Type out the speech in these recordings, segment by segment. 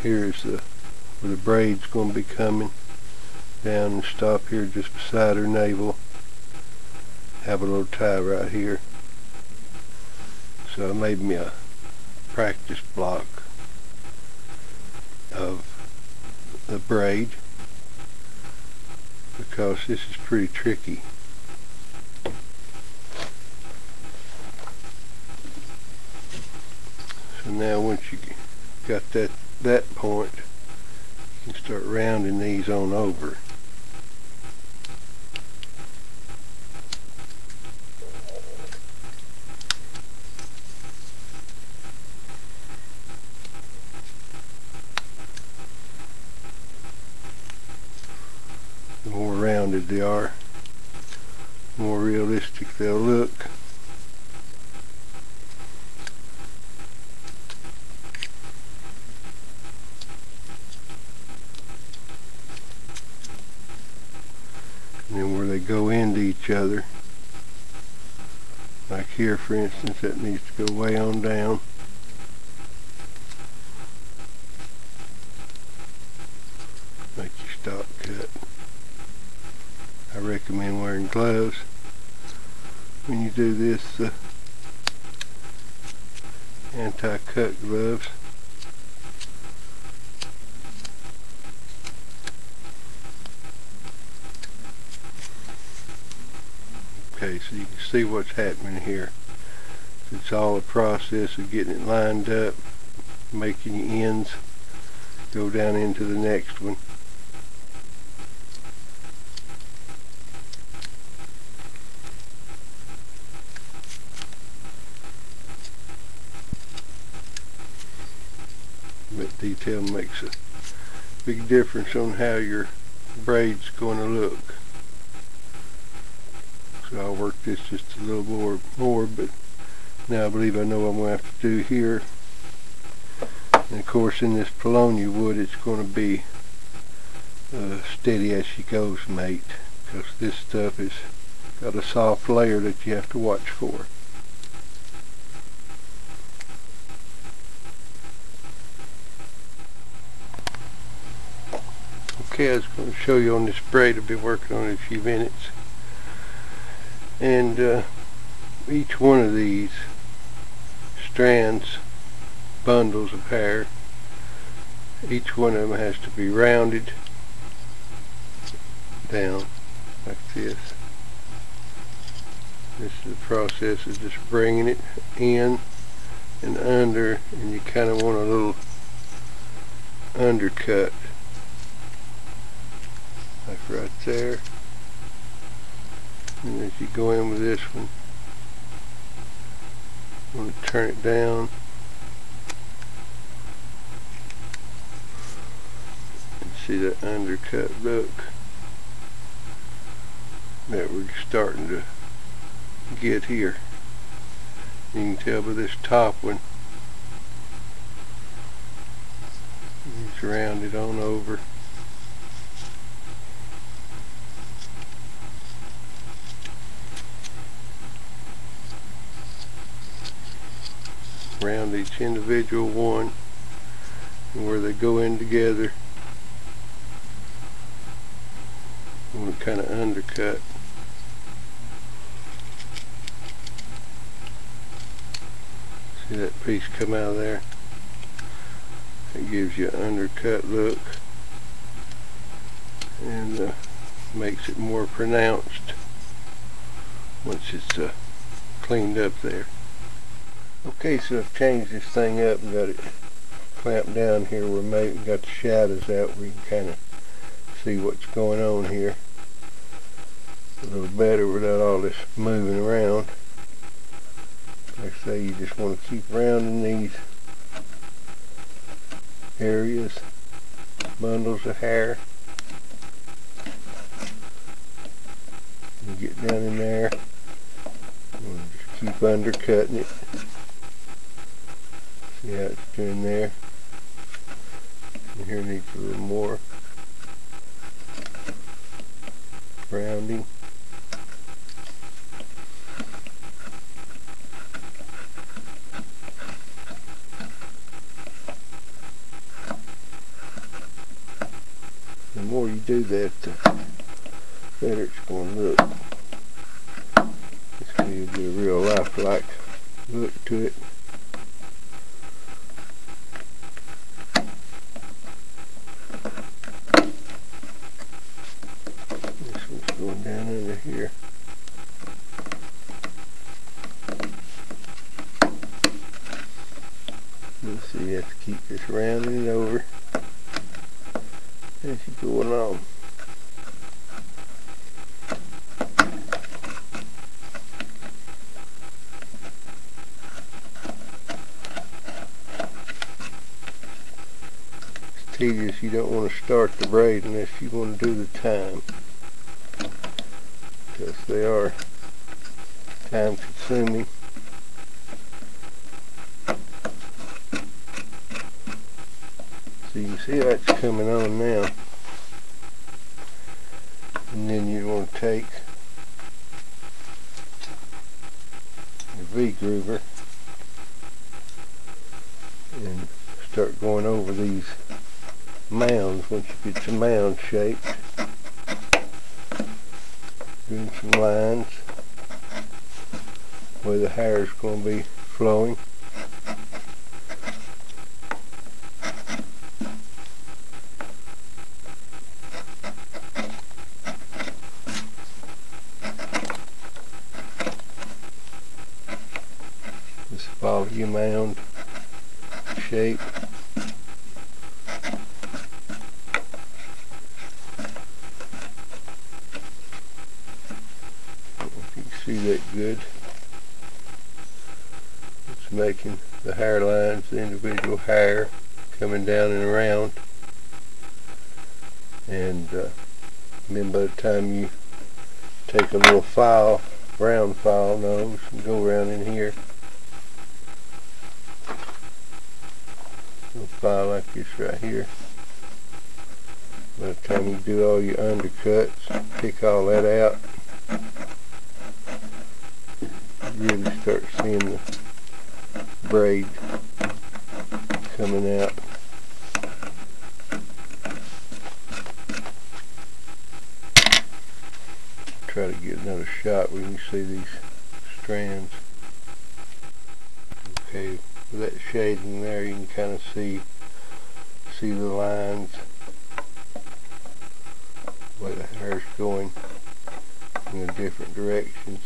Here's where the braid's going to be coming down and stop here just beside her navel. Have a little tie right here. So I made me a practice block of the braid because this is pretty tricky. So now once you got that point, you can start rounding these on over. The more rounded they are, the more realistic they'll look. And then where they go into each other, like here for instance, that needs to go way on down. Make your stop cut. I recommend wearing gloves when you do this, anti-cut gloves. Okay, so you can see what's happening here. It's all a process of getting it lined up, making your ends go down into the next one. But detail makes a big difference on how your braid's going to look. So I'll work this just a little more, but now I believe I know what I'm going to have to do here. And of course in this Polonia wood it's going to be steady as she goes mate, because this stuff has got a soft layer that you have to watch for. Okay, I was going to show you on this braid. I've been working on it a few minutes. And each one of these strands, bundles of hair, each one of them has to be rounded down like this. This is the process of just bringing it in and under, and you kind of want a little undercut, like right there. And as you go in with this one, you want to turn it down and see that undercut look that we're starting to get here. You can tell by this top one, it's rounded on over. Round each individual one, and where they go in together, and we kind of undercut. See that piece come out of there? It gives you an undercut look and makes it more pronounced once it's cleaned up there. Okay, so I've changed this thing up and got it clamped down here where we got the shadows out where you can kind of see what's going on here a little better without all this moving around. Like I say, you just want to keep rounding these areas, bundles of hair. You get down in there and just keep undercutting it. See how it's doing there? And here needs a little more rounding. more you do that, the better it's going to look. It's going to get a real lifelike look to it. This one's going down under here. Let's see, you have to keep this rounding over as you go along. It's tedious. You don't want to start the braid unless you want to do the time, because they are time consuming. So you can see how it's coming on now. And then you want to take your V-groover and start going over these mounds once you get the mound shaped. Doing some lines where the hair is going to be flowing. Just follow your mound shape. I don't know if you can see that good. It's making the hair lines, the individual hair coming down and around. And then by the time you take a little file, round file nose, and go around in here, a file like this right here. By the time you do all your undercuts, pick all that out, you really start seeing the braid coming out. Try to get another shot where you can see these strands. Okay, with that shading there, you can kind of see the lines where the hair is going in the different directions.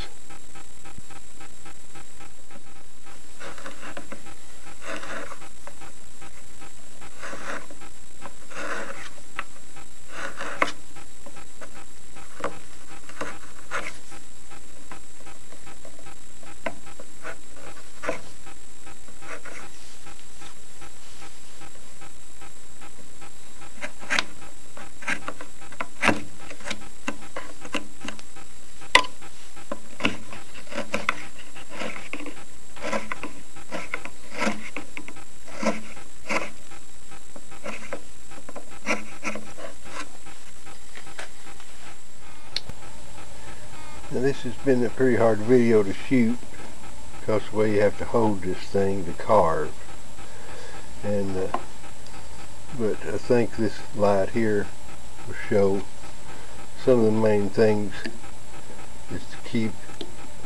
Now this has been a pretty hard video to shoot because the way you have to hold this thing to carve. And but I think this light here will show some of the main things is to keep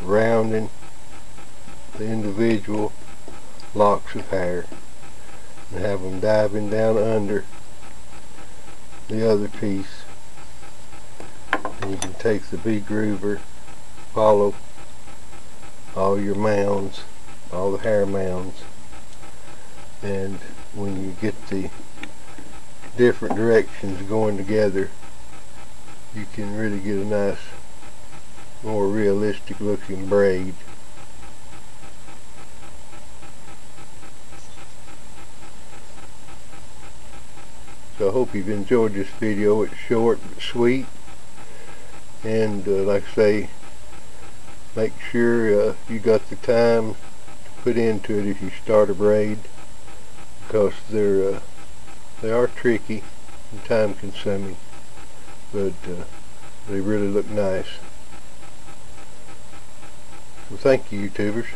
rounding the individual locks of hair and have them diving down under the other piece. And you can take the V-groover, follow all your mounds, all the hair mounds, and when you get the different directions going together, you can really get a nice, more realistic looking braid. So I hope you've enjoyed this video. It's short but sweet, and like I say, make sure you got the time to put into it if you start a braid, because they are tricky and time consuming, but they really look nice. So thank you, YouTubers.